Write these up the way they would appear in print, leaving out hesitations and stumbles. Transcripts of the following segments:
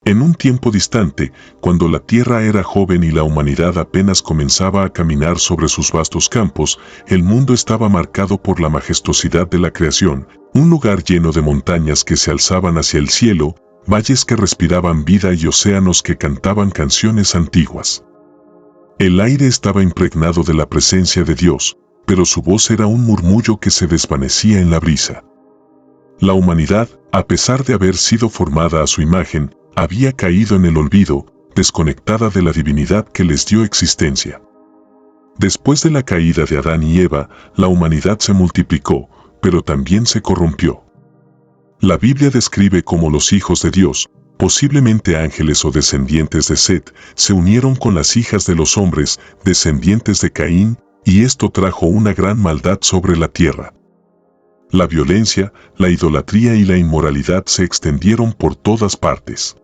En un tiempo distante, cuando la tierra era joven y la humanidad apenas comenzaba a caminar sobre sus vastos campos, el mundo estaba marcado por la majestuosidad de la creación, un lugar lleno de montañas que se alzaban hacia el cielo, valles que respiraban vida y océanos que cantaban canciones antiguas. El aire estaba impregnado de la presencia de Dios, pero su voz era un murmullo que se desvanecía en la brisa. La humanidad, a pesar de haber sido formada a su imagen, había caído en el olvido, desconectada de la divinidad que les dio existencia. Después de la caída de Adán y Eva, la humanidad se multiplicó, pero también se corrompió. La Biblia describe cómo los hijos de Dios, posiblemente ángeles o descendientes de Set, se unieron con las hijas de los hombres, descendientes de Caín, y esto trajo una gran maldad sobre la tierra. La violencia, la idolatría y la inmoralidad se extendieron por todas partes.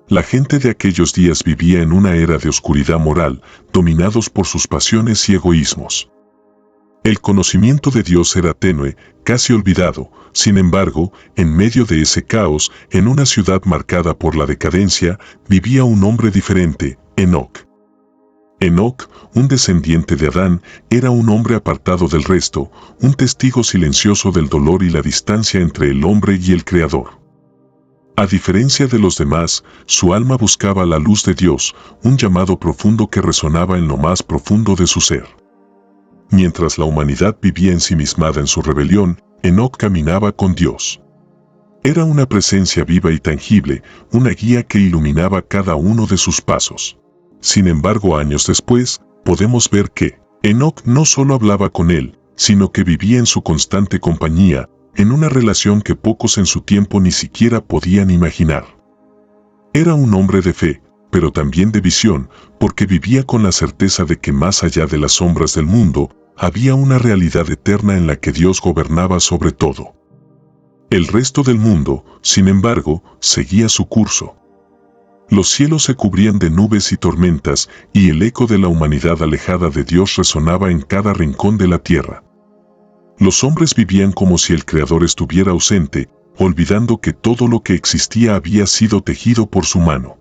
La gente de aquellos días vivía en una era de oscuridad moral, dominados por sus pasiones y egoísmos. El conocimiento de Dios era tenue, casi olvidado. Sin embargo, en medio de ese caos, en una ciudad marcada por la decadencia, vivía un hombre diferente, Enoc. Enoc, un descendiente de Adán, era un hombre apartado del resto, un testigo silencioso del dolor y la distancia entre el hombre y el Creador. A diferencia de los demás, su alma buscaba la luz de Dios, un llamado profundo que resonaba en lo más profundo de su ser. Mientras la humanidad vivía ensimismada en su rebelión, Enoc caminaba con Dios. Era una presencia viva y tangible, una guía que iluminaba cada uno de sus pasos. Sin embargo, años después, podemos ver que Enoc no solo hablaba con él, sino que vivía en su constante compañía, en una relación que pocos en su tiempo ni siquiera podían imaginar. Era un hombre de fe, pero también de visión, porque vivía con la certeza de que más allá de las sombras del mundo, había una realidad eterna en la que Dios gobernaba sobre todo. El resto del mundo, sin embargo, seguía su curso. Los cielos se cubrían de nubes y tormentas, y el eco de la humanidad alejada de Dios resonaba en cada rincón de la tierra. Los hombres vivían como si el Creador estuviera ausente, olvidando que todo lo que existía había sido tejido por su mano.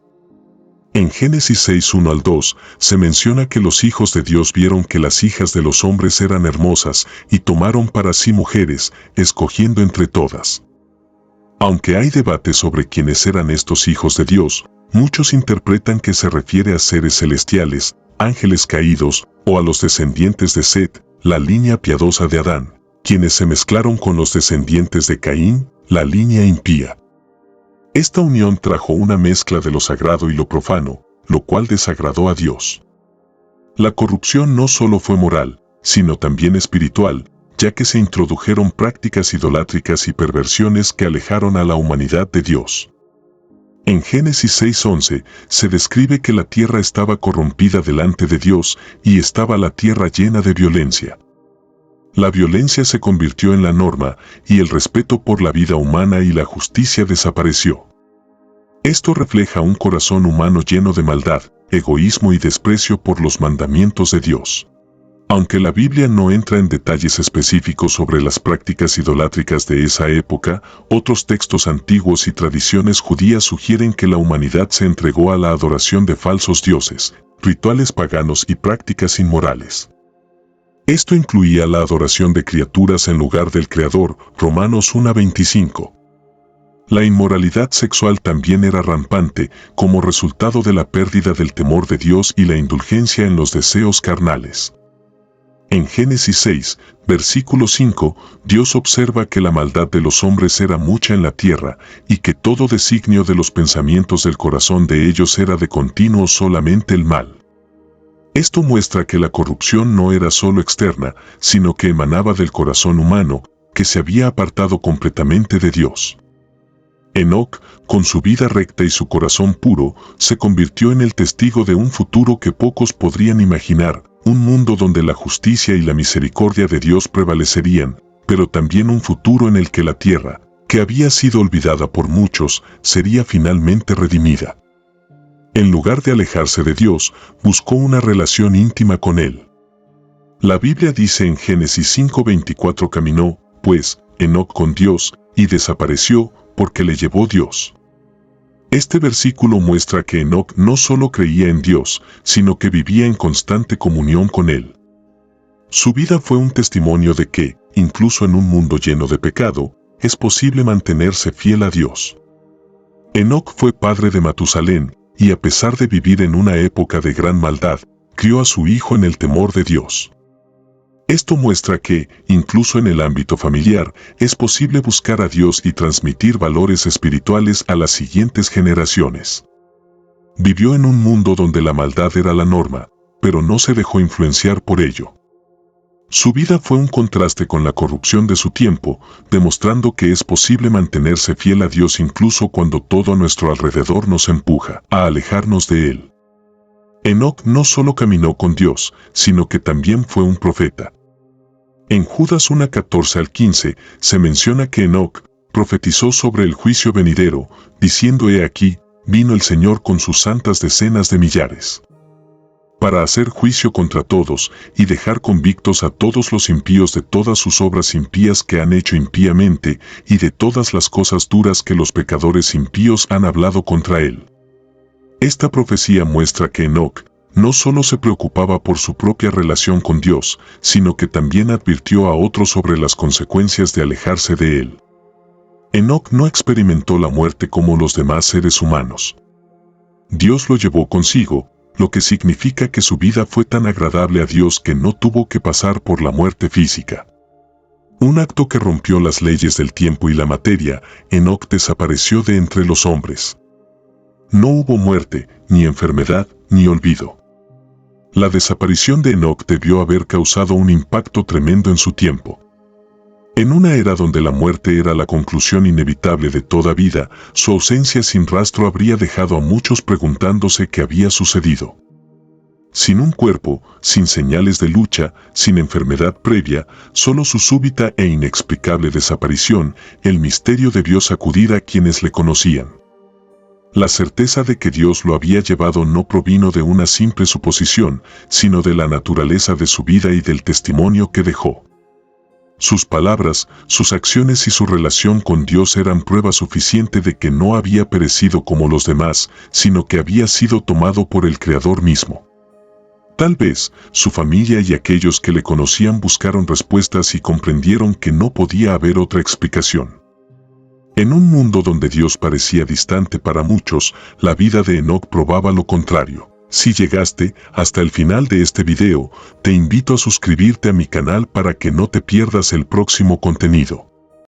En Génesis 6:1-2 se menciona que los hijos de Dios vieron que las hijas de los hombres eran hermosas y tomaron para sí mujeres, escogiendo entre todas. Aunque hay debate sobre quiénes eran estos hijos de Dios, muchos interpretan que se refiere a seres celestiales, ángeles caídos, o a los descendientes de Set, la línea piadosa de Adán, quienes se mezclaron con los descendientes de Caín, la línea impía. Esta unión trajo una mezcla de lo sagrado y lo profano, lo cual desagradó a Dios. La corrupción no solo fue moral, sino también espiritual, ya que se introdujeron prácticas idolátricas y perversiones que alejaron a la humanidad de Dios. En Génesis 6:11 se describe que la tierra estaba corrompida delante de Dios y estaba la tierra llena de violencia. La violencia se convirtió en la norma y el respeto por la vida humana y la justicia desapareció. Esto refleja un corazón humano lleno de maldad, egoísmo y desprecio por los mandamientos de Dios. Aunque la Biblia no entra en detalles específicos sobre las prácticas idolátricas de esa época, otros textos antiguos y tradiciones judías sugieren que la humanidad se entregó a la adoración de falsos dioses, rituales paganos y prácticas inmorales. Esto incluía la adoración de criaturas en lugar del Creador, Romanos 1:25. La inmoralidad sexual también era rampante, como resultado de la pérdida del temor de Dios y la indulgencia en los deseos carnales. En Génesis 6, versículo 5, Dios observa que la maldad de los hombres era mucha en la tierra, y que todo designio de los pensamientos del corazón de ellos era de continuo solamente el mal. Esto muestra que la corrupción no era solo externa, sino que emanaba del corazón humano, que se había apartado completamente de Dios. Enoc, con su vida recta y su corazón puro, se convirtió en el testigo de un futuro que pocos podrían imaginar, un mundo donde la justicia y la misericordia de Dios prevalecerían, pero también un futuro en el que la tierra, que había sido olvidada por muchos, sería finalmente redimida. En lugar de alejarse de Dios, buscó una relación íntima con Él. La Biblia dice en Génesis 5:24: caminó, pues, Enoc con Dios, y desapareció, porque le llevó Dios. Este versículo muestra que Enoc no solo creía en Dios, sino que vivía en constante comunión con Él. Su vida fue un testimonio de que, incluso en un mundo lleno de pecado, es posible mantenerse fiel a Dios. Enoc fue padre de Matusalén, y a pesar de vivir en una época de gran maldad, crió a su hijo en el temor de Dios. Esto muestra que, incluso en el ámbito familiar, es posible buscar a Dios y transmitir valores espirituales a las siguientes generaciones. Vivió en un mundo donde la maldad era la norma, pero no se dejó influenciar por ello. Su vida fue un contraste con la corrupción de su tiempo, demostrando que es posible mantenerse fiel a Dios incluso cuando todo a nuestro alrededor nos empuja a alejarnos de Él. Enoc no solo caminó con Dios, sino que también fue un profeta. En Judas 1:14-15 se menciona que Enoc profetizó sobre el juicio venidero, diciendo: «He aquí, vino el Señor con sus santas decenas de millares, para hacer juicio contra todos y dejar convictos a todos los impíos de todas sus obras impías que han hecho impíamente y de todas las cosas duras que los pecadores impíos han hablado contra él». Esta profecía muestra que Enoc no solo se preocupaba por su propia relación con Dios, sino que también advirtió a otros sobre las consecuencias de alejarse de Él. Enoc no experimentó la muerte como los demás seres humanos. Dios lo llevó consigo, lo que significa que su vida fue tan agradable a Dios que no tuvo que pasar por la muerte física. Un acto que rompió las leyes del tiempo y la materia. Enoc desapareció de entre los hombres. No hubo muerte, ni enfermedad, ni olvido. La desaparición de Enoc debió haber causado un impacto tremendo en su tiempo. En una era donde la muerte era la conclusión inevitable de toda vida, su ausencia sin rastro habría dejado a muchos preguntándose qué había sucedido. Sin un cuerpo, sin señales de lucha, sin enfermedad previa, solo su súbita e inexplicable desaparición, el misterio debió sacudir a quienes le conocían. La certeza de que Dios lo había llevado no provino de una simple suposición, sino de la naturaleza de su vida y del testimonio que dejó. Sus palabras, sus acciones y su relación con Dios eran prueba suficiente de que no había perecido como los demás, sino que había sido tomado por el Creador mismo. Tal vez, su familia y aquellos que le conocían buscaron respuestas y comprendieron que no podía haber otra explicación. En un mundo donde Dios parecía distante para muchos, la vida de Enoc probaba lo contrario. Si llegaste hasta el final de este video, te invito a suscribirte a mi canal para que no te pierdas el próximo contenido.